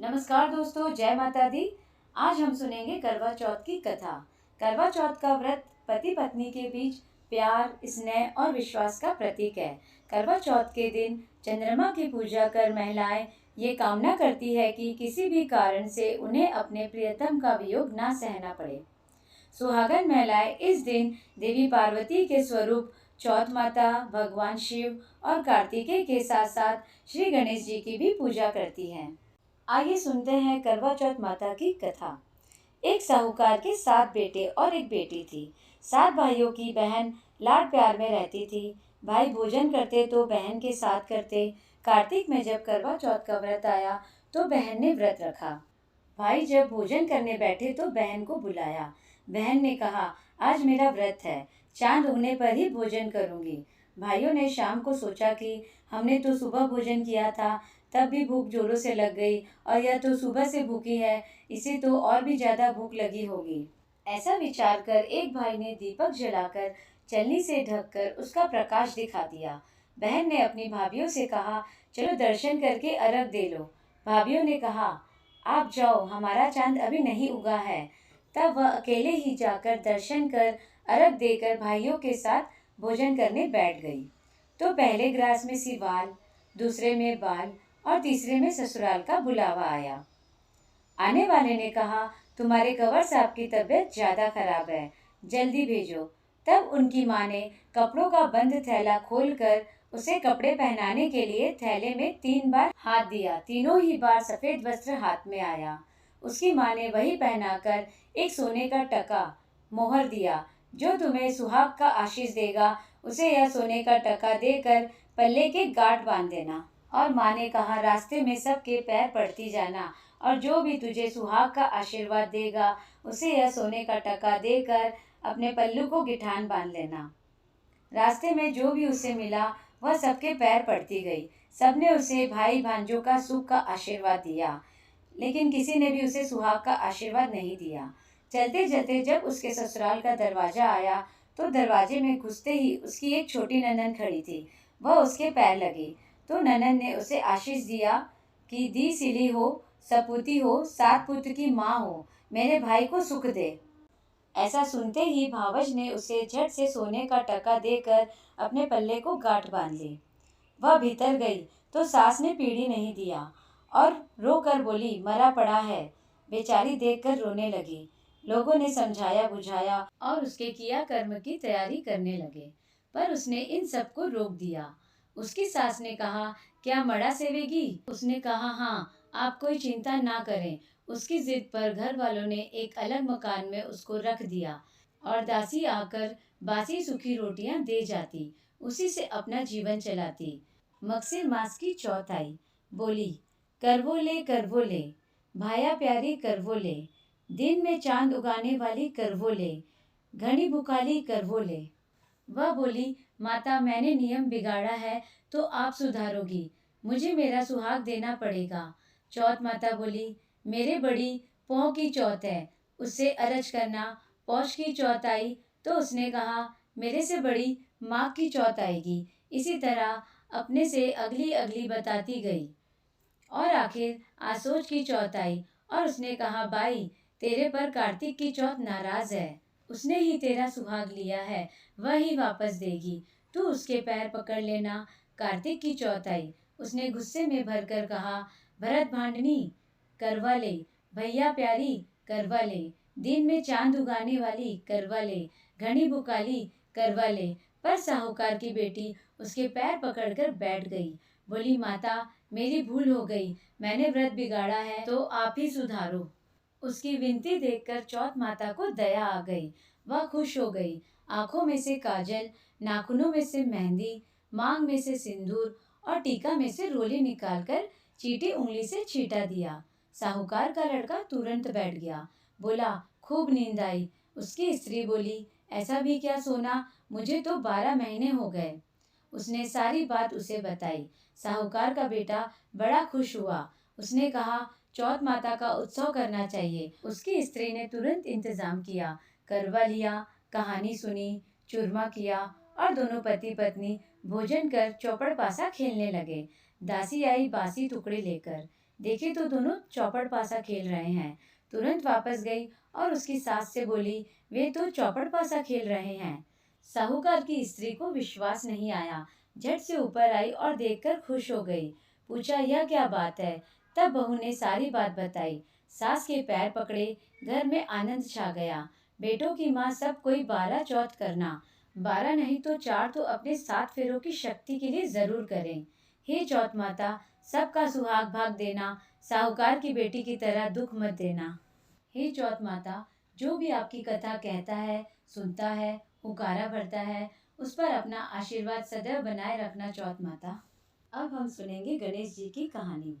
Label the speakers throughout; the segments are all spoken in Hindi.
Speaker 1: नमस्कार दोस्तों, जय माता दी। आज हम सुनेंगे करवा चौथ की कथा। करवा चौथ का व्रत पति पत्नी के बीच प्यार, स्नेह और विश्वास का प्रतीक है। करवा चौथ के दिन चंद्रमा की पूजा कर महिलाएं ये कामना करती है कि किसी भी कारण से उन्हें अपने प्रियतम का वियोग ना सहना पड़े। सुहागन महिलाएं इस दिन देवी पार्वती के स्वरूप चौथ माता, भगवान शिव और कार्तिकेय के साथ साथ श्री गणेश जी की भी पूजा करती हैं। आइए सुनते हैं करवा चौथ माता की कथा। एक साहूकार के 7 बेटे और एक बेटी थी। 7 भाइयों की बहन लाड प्यार में रहती थी। भाई भोजन करते तो बहन के साथ करते। कार्तिक में जब करवा चौथ का व्रत आया तो बहन ने व्रत रखा। भाई जब भोजन करने बैठे तो बहन को बुलाया। बहन ने कहा, आज मेरा व्रत है, चांद उगने पर ही भोजन करूंगी। भाइयों ने शाम को सोचा कि हमने तो सुबह भोजन किया था, तब भी भूख जोरों से लग गई और यह तो सुबह से भूखी है, इसे तो और भी ज्यादा भूख लगी होगी। ऐसा विचार कर एक भाई ने दीपक जलाकर चलनी से ढककर उसका प्रकाश दिखा दिया। बहन ने अपनी भाभीियों से कहा, चलो दर्शन करके अर्घ दे लो। भाभीियों ने कहा, आप जाओ, हमारा चांद अभी नहीं उगा है। तब वह अकेले ही जाकर दर्शन कर अर्घ देकर भाइयों के साथ भोजन करने बैठ गई। तो पहले ग्रास में सिवाल, दूसरे में बाल और तीसरे में ससुराल का बुलावा आया। आने वाले ने कहा, तुम्हारे कंवर साहब की तबीयत ज्यादा खराब है, जल्दी भेजो। तब उनकी माँ ने कपड़ों का बंद थैला खोलकर उसे कपड़े पहनाने के लिए थैले में 3 बार हाथ दिया। तीनों ही बार सफेद वस्त्र हाथ में आया। उसकी माँ ने वही पहनाकर एक सोने का टका मोहर दिया। जो तुम्हें सुहाग का आशीष देगा उसे यह सोने का टका देकर पल्ले के गांठ बांध देना। और माँ ने कहा, रास्ते में सबके पैर पड़ती जाना और जो भी तुझे सुहाग का आशीर्वाद देगा उसे यह सोने का टका देकर अपने पल्लू को गिठान बांध लेना। रास्ते में जो भी उसे मिला वह सबके पैर पड़ती गई। सबने उसे भाई भांजों का सुख का आशीर्वाद दिया, लेकिन किसी ने भी उसे सुहाग का आशीर्वाद नहीं दिया। चलते चलते जब उसके ससुराल का दरवाजा आया तो दरवाजे में घुसते ही उसकी एक छोटी ननद खड़ी थी। वह उसके पैर लगी तो ननद ने उसे आशीष दिया कि दी सिली हो, सपूती हो, 7 पुत्र की माँ हो, मेरे भाई को सुख दे। ऐसा सुनते ही भावज ने उसे झट से सोने का टका देकर अपने पल्ले को गांठ बांध ली। वह भीतर गई तो सास ने पीढ़ी नहीं दिया और रो कर बोली, मरा पड़ा है। बेचारी देखकर रोने लगी। लोगों ने समझाया बुझाया और उसके किया कर्म की तैयारी करने लगे, पर उसने इन सबको रोक दिया। उसकी सास ने कहा, क्या मड़ा सेवेगी? उसने कहा, हाँ, आप कोई चिंता ना करें। उसकी जिद पर घर वालों ने एक अलग मकान में उसको रख दिया और दासी आकर बासी सूखी रोटियां दे जाती, उसी से अपना जीवन चलाती। मगसिर मास की चौथ आई। बोली, करवो ले, भाया प्यारी करवो ले, दिन में चांद उगाने वाली करवो ले, घनी भुकाली करवो ले। वह बोली, माता, मैंने नियम बिगाड़ा है तो आप सुधारोगी, मुझे मेरा सुहाग देना पड़ेगा। चौथ माता बोली, मेरे बड़ी पौ की चौथ है, उससे अरज करना। पौष की चौथ आई तो उसने कहा, मेरे से बड़ी माघ की चौथ आएगी। इसी तरह अपने से अगली अगली बताती गई और आखिर आसोज की चौथ आई और उसने कहा, भाई, तेरे पर कार्तिक की चौथ नाराज है, उसने ही तेरा सुहाग लिया है, वह ही वापस देगी, तू उसके पैर पकड़ लेना। कार्तिक की चौथ आई। उसने गुस्से में भरकर कहा, भरत भांडनी करवा ले, भैया प्यारी करवा ले, दिन में चांद उगाने वाली करवा ले, घनी बुकाली करवा ले। पर साहूकार की बेटी उसके पैर पकड़कर बैठ गई। बोली, माता, मेरी भूल हो गई, मैंने व्रत बिगाड़ा है तो आप ही सुधारो। उसकी विनती देखकर चौथ माता को दया आ गई। वह खुश हो गई। आंखों में से काजल, नाखूनों में से मेहंदी, मांग में से सिंदूर और टीका में से रोली निकालकर चीटी उंगली से छीटा दिया। साहूकार का लड़का तुरंत बैठ गया। बोला, खूब नींद आई। उसकी स्त्री बोली, ऐसा भी क्या सोना, मुझे तो 12 महीने हो गए। उसने सारी बात उसे बताई। साहूकार का बेटा बड़ा खुश हुआ। उसने कहा, चौथ माता का उत्सव करना चाहिए। उसकी स्त्री ने तुरंत इंतजाम किया, करवा लिया, कहानी सुनी, चूरमा किया और दोनों पति पत्नी भोजन कर चौपड़ पासा खेलने लगे। दासी आई बासी टुकड़े लेकर। देखे तो दोनों चौपड़ पासा खेल रहे हैं। तुरंत वापस गई और उसकी सास से बोली, वे तो चौपड़ पासा खेल रहे हैं। साहूकार की स्त्री को विश्वास नहीं आया, झट से ऊपर आई और देखकर खुश हो गई। पूछा, यह क्या बात है? तब बहू ने सारी बात बताई। सास के पैर पकड़े, घर में आनंद छा गया। बेटों की माँ सब कोई 12 चौथ करना, 12 नहीं तो 4 तो अपने 7 फेरों की शक्ति के लिए जरूर करें। हे चौथ माता, सबका सुहाग भाग देना, साहूकार की बेटी की तरह दुख मत देना। हे चौथ माता, जो भी आपकी कथा कहता है, सुनता है, हुकारा भरता है, उस पर अपना आशीर्वाद सदैव बनाए रखना चौथ माता। अब हम सुनेंगे गणेश जी की कहानी।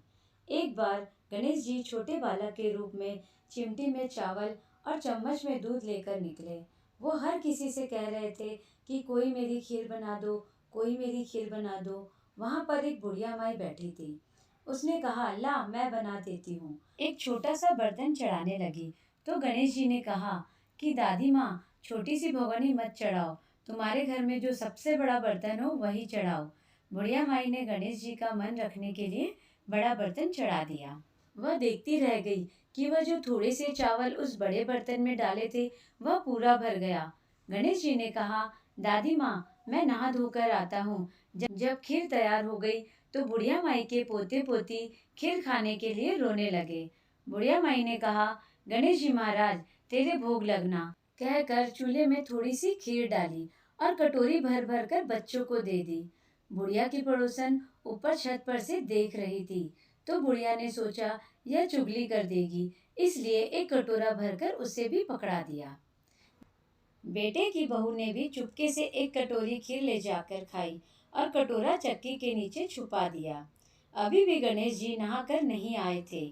Speaker 1: एक बार गणेश जी छोटे बालक के रूप में चिमटी में चावल और चम्मच में दूध लेकर निकले। वो हर किसी से कह रहे थे कि कोई मेरी खीर बना दो, कोई मेरी खीर बना दो। वहाँ पर एक बुढ़िया माई बैठी थी। उसने कहा, ला मैं बना देती हूँ। एक छोटा सा बर्तन चढ़ाने लगी तो गणेश जी ने कहा कि दादी माँ, छोटी सी भगोनी मत चढ़ाओ, तुम्हारे घर में जो सबसे बड़ा बर्तन हो वही चढ़ाओ। बुढ़िया माई ने गणेश जी का मन रखने के लिए बड़ा बर्तन चढ़ा दिया। वह देखती रह गई कि वह जो थोड़े से चावल उस बड़े बर्तन में डाले थे वह पूरा भर गया। गणेश जी ने कहा, दादी माँ, मैं नहा धोकर आता हूँ। जब खीर तैयार हो गई तो बुढ़िया माई के पोते पोती खीर खाने के लिए रोने लगे। बुढ़िया माई ने कहा, गणेश जी महाराज, तेरे भोग लगना, कहकर चूल्हे में थोड़ी सी खीर डाली और कटोरी भर भर कर बच्चों को दे दी। बुढ़िया की पड़ोसन ऊपर छत पर से देख रही थी तो बुढ़िया ने सोचा यह चुगली कर देगी, इसलिए एक कटोरा भरकर उसे भी पकड़ा दिया। बेटे की बहू ने भी चुपके से एक कटोरी खीर ले जाकर खाई और कटोरा चक्की के नीचे छुपा दिया। अभी भी गणेश जी नहाकर नहीं आए थे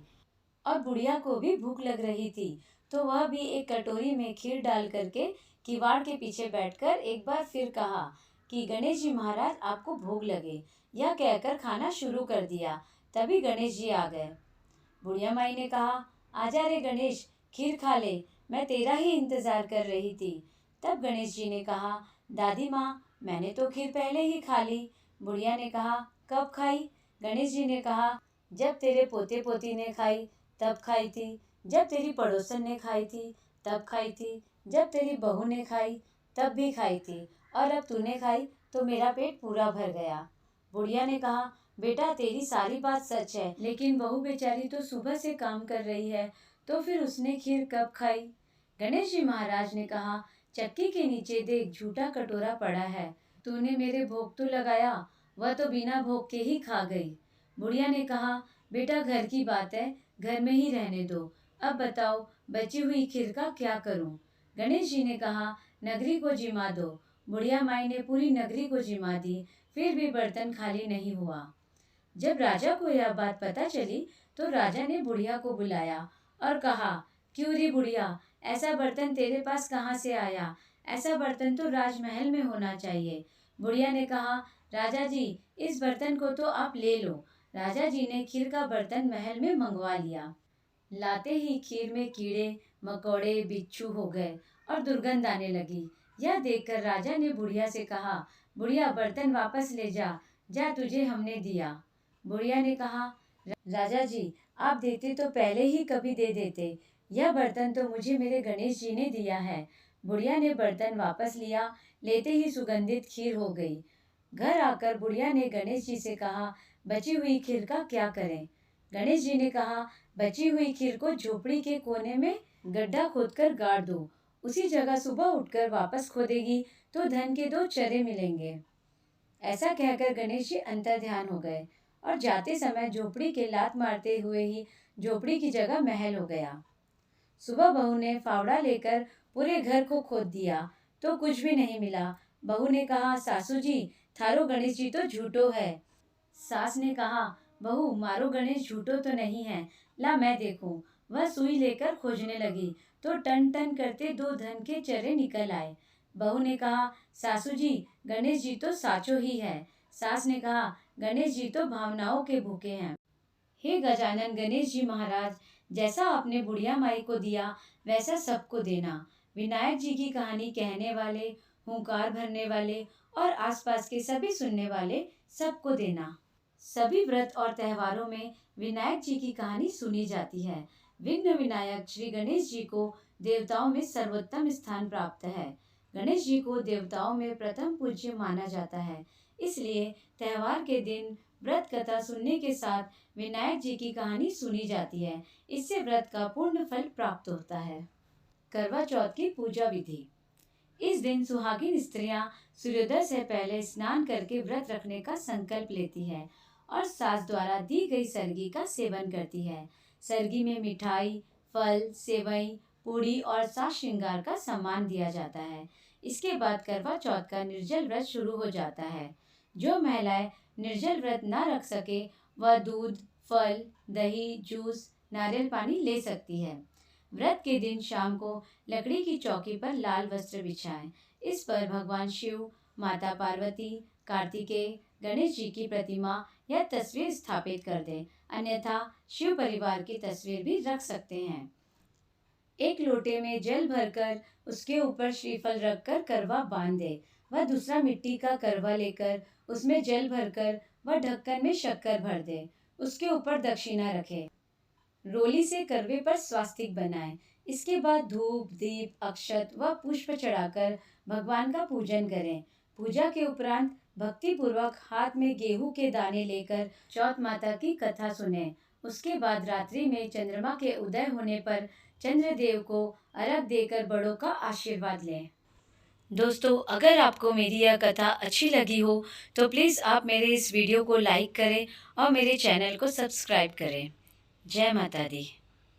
Speaker 1: और बुढ़िया को भी भूख लग रही थी, तो वह भी एक कटोरी में खीर डाल करके किवाड़ के पीछे बैठकर एक बार फिर कहा कि गणेश जी महाराज, आपको भूख लगे। यह कहकर खाना शुरू कर दिया। तभी गणेश जी आ गए। बुढ़िया माई ने कहा, आजा रे गणेश, खीर खा ले, मैं तेरा ही इंतजार कर रही थी। तब गणेश जी ने कहा, दादी माँ, मैंने तो खीर पहले ही खा ली। बुढ़िया ने कहा, कब खाई? गणेश जी ने कहा, जब तेरे पोते पोती ने खाई तब खाई थी, जब तेरी पड़ोसन ने खाई थी तब खाई थी, जब तेरी बहू ने खाई तब भी खाई थी, और अब तूने खाई तो मेरा पेट पूरा भर गया। बुढ़िया ने कहा, बेटा, तेरी सारी बात सच है, लेकिन बहू बेचारी तो सुबह से काम कर रही है, तो फिर उसने खीर कब खाई? गणेश जी महाराज ने कहा, चक्की के नीचे देख, झूठा कटोरा पड़ा है। तूने मेरे भोग तो लगाया, वह तो बिना भोग के ही खा गई। बुढ़िया ने कहा, बेटा, घर की बात है, घर में ही रहने दो। अब बताओ, बची हुई खीर का क्या करूं? गणेश जी ने कहा, नगरी को जिमा दो। बुढ़िया माई ने पूरी नगरी को जिमा दी, फिर भी बर्तन खाली नहीं हुआ। जब राजा को यह बात पता चली तो राजा ने बुढ़िया को बुलाया और कहा, क्यों रे बुढ़िया, ऐसा बर्तन तेरे पास कहाँ से आया? ऐसा बर्तन तो राजमहल में होना चाहिए। बुढ़िया ने कहा, राजा जी, इस बर्तन को तो आप ले लो। राजा जी ने खीर का बर्तन महल में मंगवा लिया। लाते ही खीर में कीड़े मकोड़े बिच्छू हो गए और दुर्गंध आने लगी। यह देखकर राजा ने बुढ़िया से कहा, बुढ़िया, बर्तन वापस ले जा, जा, तुझे हमने दिया। बुढ़िया ने कहा, राजा जी, आप देते तो पहले ही कभी दे देते, यह बर्तन तो मुझे मेरे गणेश जी ने दिया है। बुढ़िया ने बर्तन वापस लिया, लेते ही सुगंधित खीर हो गई। घर आकर बुढ़िया ने गणेश जी से कहा, बची हुई खीर का क्या करें? गणेश जी ने कहा, बची हुई खीर को झोपड़ी के कोने में गड्ढा खोदकर गाड़ दो। उसी जगह सुबह उठकर वापस खोदेगी तो धन के 2 चरे मिलेंगे। ऐसा कहकर गणेश जी अंतर्ध्यान हो गए और जाते समय झोपड़ी के लात मारते हुए ही झोपड़ी की जगह महल हो गया। सुबह बहू ने फावड़ा लेकर पूरे घर को खोद दिया तो कुछ भी नहीं मिला। बहू ने कहा, सासू जी, थारो गणेश जी तो झूठो है। सास ने कहा, बहू, मारो गणेश झूठो तो नहीं है, ला मैं देखूं। वह सुई लेकर खोजने लगी तो टन टन करते 2 धन के चरे निकल आए। बहू ने कहा, सासू जी, गणेश जी तो साचो ही है। सास ने कहा, गणेश जी तो भावनाओं के भूखे हैं। हे गजानन गणेश जी महाराज, जैसा आपने बुढ़िया माई को दिया वैसा सबको देना। विनायक जी की कहानी कहने वाले, हुंकार भरने वाले और आसपास के सभी सुनने वाले सबको देना। सभी व्रत और त्योहारों में विनायक जी की कहानी सुनी जाती है। विघ्न विनायक श्री गणेश जी को देवताओं में सर्वोत्तम स्थान प्राप्त है। गणेश जी को देवताओं में प्रथम पूज्य माना जाता है, इसलिए त्योहार के दिन व्रत कथा सुनने के साथ विनायक जी की कहानी सुनी जाती है। इससे व्रत का पूर्ण फल प्राप्त होता है। करवा चौथ की पूजा विधि। इस दिन सुहागिन स्त्रियां सूर्योदय से पहले स्नान करके व्रत रखने का संकल्प लेती है और सास द्वारा दी गई सरगी का सेवन करती है। सरगी में मिठाई, फल, सेवई, पूड़ी और साज श्रृंगार का सामान दिया जाता है। इसके बाद करवा चौथ का निर्जल व्रत शुरू हो जाता है। जो महिलाएं निर्जल व्रत न रख सके वह दूध, फल, दही, जूस, नारियल पानी ले सकती है। व्रत के दिन शाम को लकड़ी की चौकी पर लाल वस्त्र बिछाएं। इस पर भगवान शिव, माता पार्वती, कार्तिकेय, गणेश जी की प्रतिमा या तस्वीर स्थापित कर दें, अन्यथा शिव परिवार की तस्वीर भी रख सकते हैं। एक लोटे में जल भरकर उसके ऊपर श्रीफल रखकर करवा बांध दे। वह दूसरा मिट्टी का करवा लेकर उसमें जल भरकर वह ढक्कन में शक्कर भर दे। उसके ऊपर दक्षिणा रखे। रोली से करवे पर स्वास्तिक बनाएं। इसके बाद धूप, दीप, अक्षत व पुष्प चढ़ाकर भगवान का पूजन करें। पूजा के उपरांत भक्ति पूर्वक हाथ में गेहूं के दाने लेकर चौथ माता की कथा सुनें। उसके बाद रात्रि में चंद्रमा के उदय होने पर चंद्रदेव को अर्घ देकर बड़ों का आशीर्वाद लें। दोस्तों, अगर आपको मेरी यह कथा अच्छी लगी हो तो प्लीज़ आप मेरे इस वीडियो को लाइक करें और मेरे चैनल को सब्सक्राइब करें। जय माता दी।